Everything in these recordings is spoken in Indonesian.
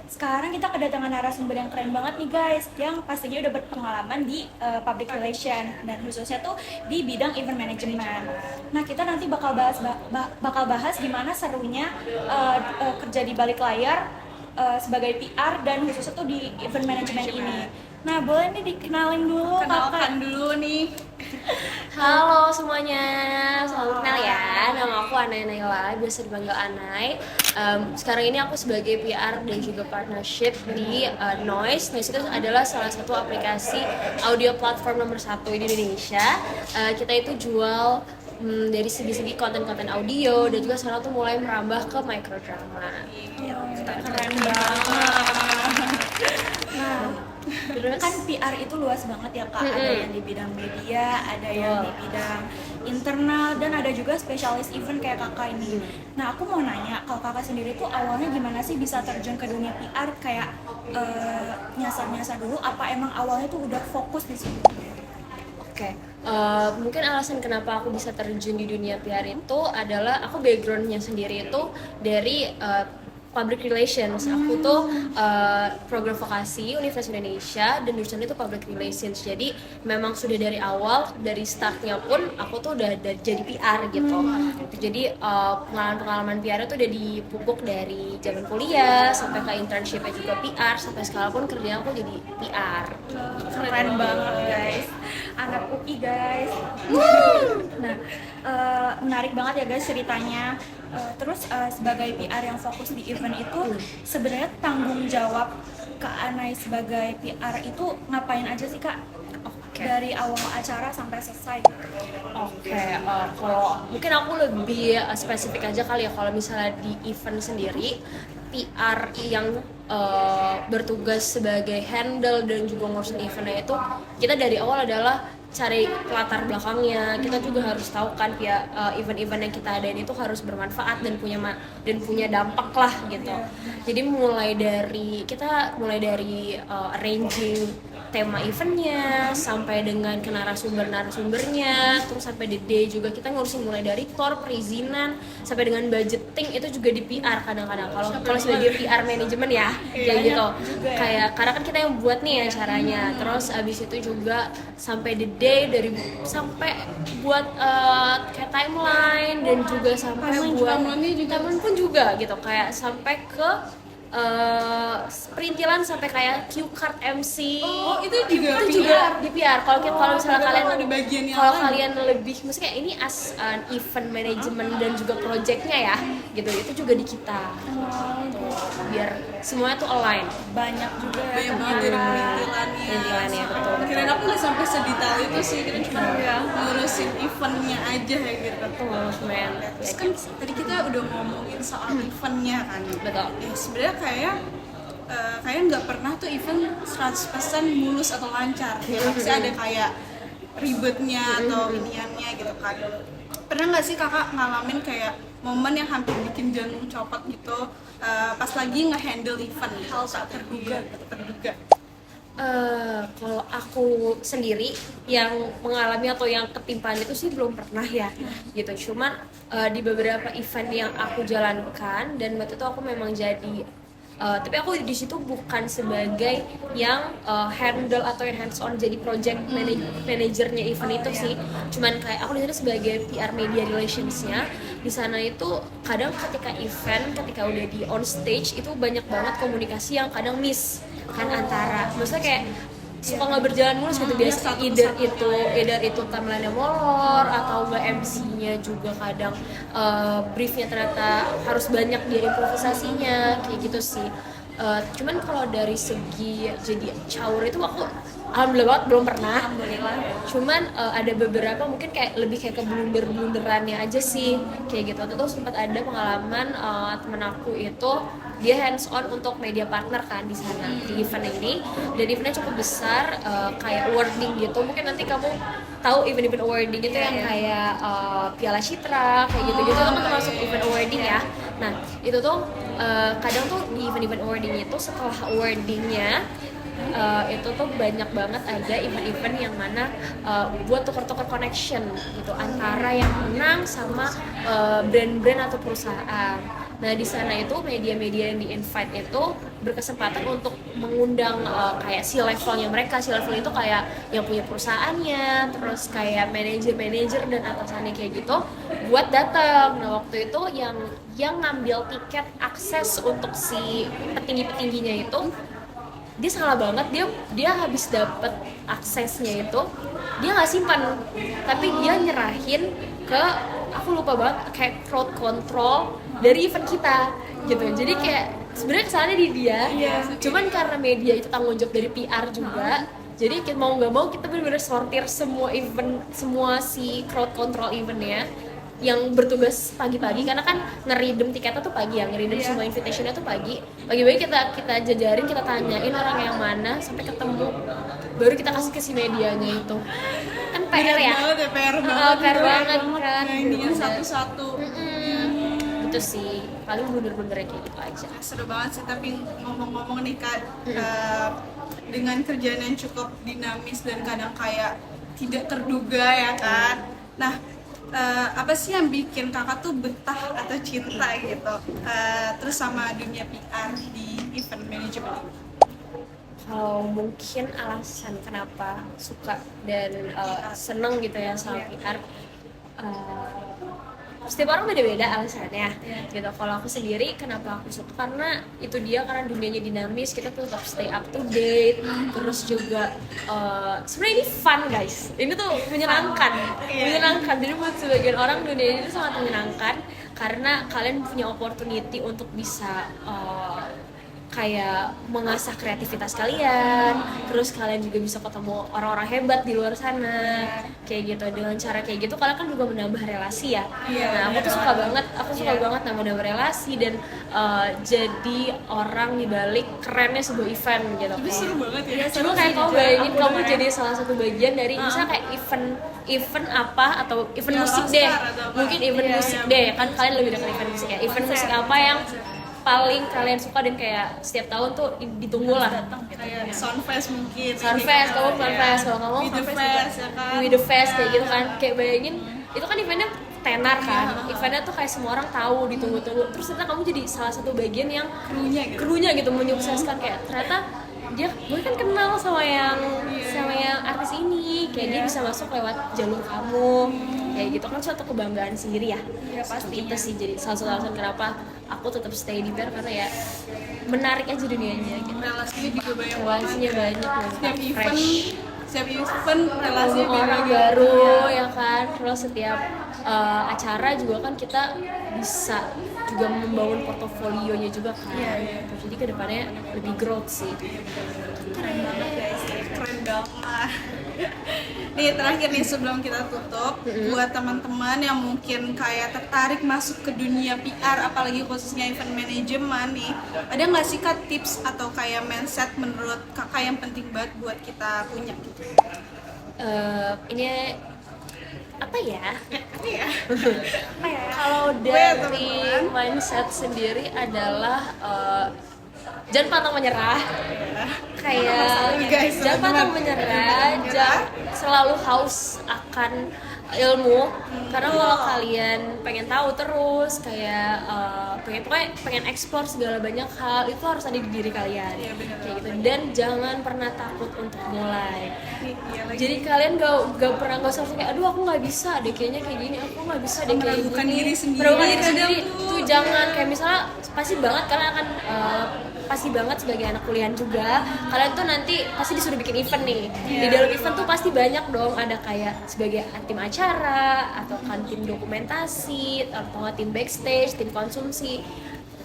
sekarang kita kedatangan narasumber yang keren banget nih guys, yang pastinya udah berpengalaman di public relation dan khususnya tuh di bidang event management. Nah kita nanti bakal bahas gimana serunya kerja di balik layar sebagai PR dan khususnya tuh di event management ini. Nah boleh nih dikenalin dulu kakak. Kenalkan dulu nih. Halo semuanya, selamat kenal ya. Nama aku Anay Naila, biasa dipanggil Anay. Sekarang ini aku sebagai PR dan juga partnership di Noise. Noise itu adalah salah satu aplikasi audio platform nomor 1 di Indonesia. Kita itu jual dari segi-segi konten-konten audio dan juga sekarang tuh mulai merambah ke microdrama. Keren banget. Nah, kan PR itu luas banget ya kak, ada yang di bidang media, ada yang di bidang internal, dan ada juga spesialis event kayak kakak ini. Nah aku mau nanya, kalau kakak sendiri tuh awalnya gimana sih bisa terjun ke dunia PR, kayak nyasar-nyasar dulu, apa emang awalnya tuh udah fokus di situ? Oke, mungkin alasan kenapa aku bisa terjun di dunia PR itu adalah aku backgroundnya sendiri itu dari public relations. Aku tuh program vokasi Universitas Indonesia dan jurusan itu public relations. Jadi memang sudah dari awal, dari startnya pun aku tuh udah jadi PR gitu. Jadi pengalaman-pengalaman PR itu udah dipupuk dari zaman kuliah sampai ke internshipnya juga PR, sampai sekarang pun kerjaan aku jadi PR. Keren banget guys, anak UI guys. Nah menarik banget ya guys ceritanya. Terus sebagai PR yang fokus di event itu sebenarnya tanggung jawab Kak Anay sebagai PR itu ngapain aja sih Kak? Dari awal acara sampai selesai. Oke, kalau mungkin aku lebih spesifik aja kali ya, kalau misalnya di event sendiri PR yang bertugas sebagai handle dan juga ngurusin eventnya itu, kita dari awal adalah cari latar belakangnya. Kita juga harus tahu kan ya, event-event yang kita adain itu harus bermanfaat dan punya dampak lah gitu. Jadi kita mulai dari arranging tema eventnya sampai dengan ke narasumbernya, terus sampai the day juga kita ngurusin mulai dari tour, perizinan sampai dengan budgeting, itu juga di PR kadang-kadang. Kalau sebagai PR manajemen ya kayak gitu. Kayak karena kan kita yang buat nih acaranya. Terus abis itu juga sampai the day sampai buat kayak timeline dan juga sampai buat timeline pun juga gitu, kayak sampai ke perintilan sampai kayak cue card MC. Oh, itu juga di PR. Kalau misalnya kalian lain. lebih maksudnya ini as an event management dan juga projectnya ya gitu, itu juga di kita gitu. Biar semuanya tuh align. Banyak juga ya Banyak banget dari Perintilannya, betul. Kirain aku nggak sampai sedetail itu sih, kita cuma ngurusin eventnya aja kayak gitu. Men. Terus kan tadi kita udah ngomongin soal eventnya kan. Betul. Ya sebenarnya kayak nggak pernah tuh event 100% mulus atau lancar. Ya pasti ada kayak ribetnya atau iniannya gitu kan. Pernah nggak sih kakak ngalamin kayak momen yang hampir bikin jantung copot gitu pas lagi nge-handle event, hal tak terduga? Kalau aku sendiri yang mengalami atau yang ketimpaan itu sih belum pernah ya gitu. Cuman di beberapa event yang aku jalankan, dan waktu itu aku memang jadi tapi aku di situ bukan sebagai yang handle atau yang hands on jadi project manajernya event itu sih. Cuman kayak aku di sana sebagai PR media relationsnya. Di sana itu kadang ketika udah di on stage itu banyak banget komunikasi yang kadang miss kan, antara maksudnya kayak suka nggak berjalan mulus gitu biasa. Either itu timeline-nya molor atau nggak, MC-nya juga kadang briefnya ternyata harus banyak dia improvisasinya kayak gitu sih. Cuman kalau dari segi jadi caur itu aku alhamdulillah banget belum pernah. Cuman ada beberapa mungkin kayak lebih kayak ke blunder-blunderannya aja sih kayak gitu. Tuh sempat ada pengalaman temen aku itu dia hands on untuk media partner kan di sana di event ini, dan eventnya cukup besar, kayak awarding gitu. Mungkin nanti kamu tahu event awarding itu yang kayak Piala Citra kayak gitu itu kan termasuk event awarding ya. Nah itu tuh kadang tuh di event awarding itu setelah awardingnya itu tuh banyak banget ada event-event yang mana buat tuker-tuker connection gitu antara yang menang sama brand-brand atau perusahaan. Nah di sana itu media-media yang di-invite itu berkesempatan untuk mengundang kayak si levelnya mereka. Si level itu kayak yang punya perusahaannya, terus kayak manajer-manajer dan atasannya kayak gitu buat datang. Nah waktu itu yang ngambil tiket akses untuk si petinggi-petingginya itu, dia salah banget. Dia habis dapet aksesnya itu dia nggak simpan, tapi dia nyerahin ke, aku lupa banget, kayak crowd control dari event kita gitu. Jadi kayak sebenarnya kesalahannya di dia, cuman karena media itu tanggung jawab dari PR juga, jadi mau nggak mau kita benar-benar sortir semua event, semua si crowd control eventnya yang bertugas pagi-pagi, karena kan ngeridem tiketnya tuh pagi ya, ngeridem semua invitationnya tuh pagi-pagi kita jajarin, kita tanyain orang yang mana sampai ketemu, baru kita kasih ke si medianya itu. Kan PR ya, PR PR banget kan, ini satu-satu. Itu sih paling bener-bener kayak gitu aja. Seru banget sih. Tapi ngomong-ngomong nih Kak, dengan kerjaan yang cukup dinamis dan kadang kayak tidak terduga ya kan. Nah, apa sih yang bikin kakak tuh betah atau cinta gitu terus sama dunia PR di event management? Kalau mungkin alasan kenapa suka dan seneng gitu ya sama PR, setiap orang beda-beda alasannya gitu. Kalau aku sendiri kenapa aku suka, karena itu dia, karena dunianya dinamis, kita tuh tetap stay up to date, terus juga sebenarnya ini fun guys, ini tuh menyenangkan. Jadi buat sebagian orang dunia ini sangat menyenangkan karena kalian punya opportunity untuk bisa kayak mengasah kreativitas kalian, terus kalian juga bisa ketemu orang-orang hebat di luar sana kayak gitu. Dengan cara kayak gitu kalian kan juga menambah relasi ya. Nah aku tuh suka banget nambah relasi dan jadi orang di balik kerennya sebuah event gitu. Itu seru banget ya. Coba kayak kamu bayangin kamu jadi salah satu bagian dari misalnya kayak event apa, atau event musik deh, mungkin event musik deh, kan kalian lebih dekat event musik ya. Event musik apa yang paling kalian suka dan kayak setiap tahun tuh ditunggu lah? Kayak Soundfest mungkin. Soundfest, kamu Soundfest, kalau kamu With the Fest ya kan. With the Fest kayak gitu kan. Kayak bayangin itu kan eventnya tenar kan, eventnya tuh kayak semua orang tahu, ditunggu-tunggu, terus ternyata kamu jadi salah satu bagian yang krunya gitu, menyukseskan. Kayak ternyata gue kan kenal sama yang artis ini, kayak dia bisa masuk lewat jalur kamu, kayak gitu kan, suatu kebanggaan sendiri ya. Pasti itu sih jadi salah satu alasan kenapa aku tetap stay di PR, karena ya menarik aja dunianya gitu. Relasinya juga banyak Relasinya banyak, setiap event relasi orang baru ya kan. Terus setiap acara juga kan kita bisa juga membangun portofolionya juga kan. Jadi kedepannya lebih growth sih. Keren banget guys, keren banget. Nih terakhir nih sebelum kita tutup, buat teman-teman yang mungkin kayak tertarik masuk ke dunia PR, apalagi khususnya event manajemen nih, ada nggak sih Kak tips atau kayak mindset menurut kakak yang penting banget buat kita punya gitu? Ini apa ya? Kalau dari mindset sendiri adalah jangan pantang menyerah. Kayak jangan pantang menyerah, jangan selalu haus akan ilmu, karena kalau kalian pengen tahu terus kayak pengen explore segala banyak hal, itu harus ada di diri kalian kayak gitu. Dan jangan pernah takut untuk mulai. Jadi kalian gak usah kayak aduh aku nggak bisa deh kayaknya kayak gini, aku nggak bisa deh kayak gini, meragukan diri sendiri tuh jangan. Kayak misalnya pasti banget kalian akan pasti banget sebagai anak kuliah juga, kalian tuh nanti pasti disuruh bikin event nih. Di dalam event tuh pasti banyak dong, ada kayak sebagai tim acara, atau kan tim dokumentasi, atau tim backstage, tim konsumsi.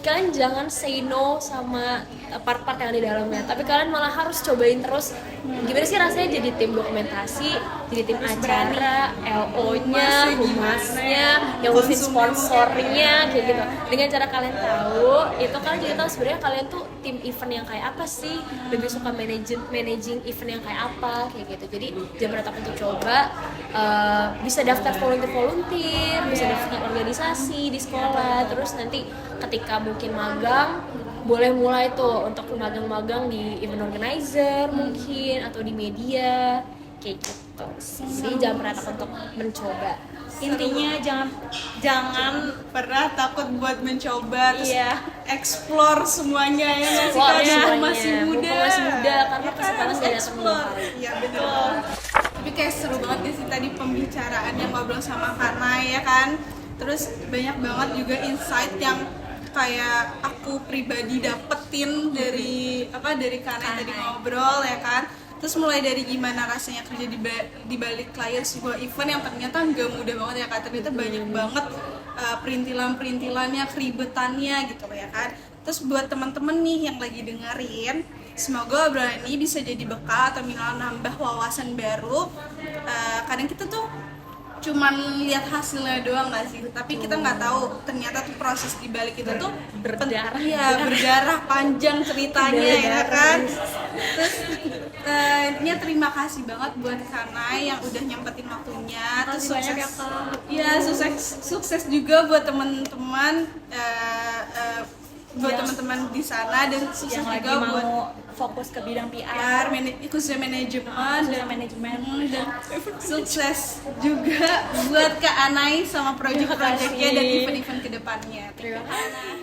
Kalian jangan say no sama part-part yang ada di dalamnya, tapi kalian malah harus cobain terus gimana sih rasanya jadi tim dokumentasi, jadi tim acara, LO-nya, humasnya, yang ngurusin sponsornya kayak gitu. Dengan cara kalian tahu, itu kalian jadi tahu sebenarnya kalian tuh tim event yang kayak apa sih, lebih suka managing event yang kayak apa kayak gitu. Jadi jangan pernah takut untuk coba. Bisa daftar volunteer, bisa daftar organisasi di sekolah, terus nanti ketika mungkin magang boleh mulai tuh untuk magang-magang di event organizer mungkin, atau di media kayak gitu. Jadi jangan pernah takut untuk mencoba. Intinya jangan pernah takut buat mencoba terus Iya. explore semuanya ya nggak sih Explore Kak? semuanya. Mumpung masih muda. Mumpung masih muda, karena Ya kan, kesempatan harus nggak datang dua explore. kali. Iya betul. Tapi kayak seru banget ya sih tadi pembicaraannya, ngobrol sama Karna ya kan. Terus banyak banget juga insight yang kayak aku pribadi dapetin dari Karna yang tadi ngobrol ya kan. Terus mulai dari gimana rasanya kerja di balik layar sebuah event yang ternyata nggak mudah banget ya Kak. Ternyata banyak banget perintilan-perintilannya, keribetannya gitu loh ya kan. Terus buat teman-teman nih yang lagi dengerin, semoga obrolan ini bisa jadi bekal atau minimal nambah wawasan baru. Kadang kita tuh cuman lihat hasilnya doang nggak sih, tapi kita nggak tahu ternyata tuh proses di balik itu tuh berdarah panjang ceritanya ya kan. Terus intinya terima kasih banget buat Karna yang udah nyempetin waktunya. Terus banyak ya, sukses, Kak. ya sukses juga buat teman-teman buat Yang- teman-teman di sana, dan sukses yang lagi juga buat mau fokus ke bidang PR, PR, khususnya manajemen dan manajemen. dan sukses juga buat Kak Anai sama project-projectnya dan event-event kedepannya. Terima kasih.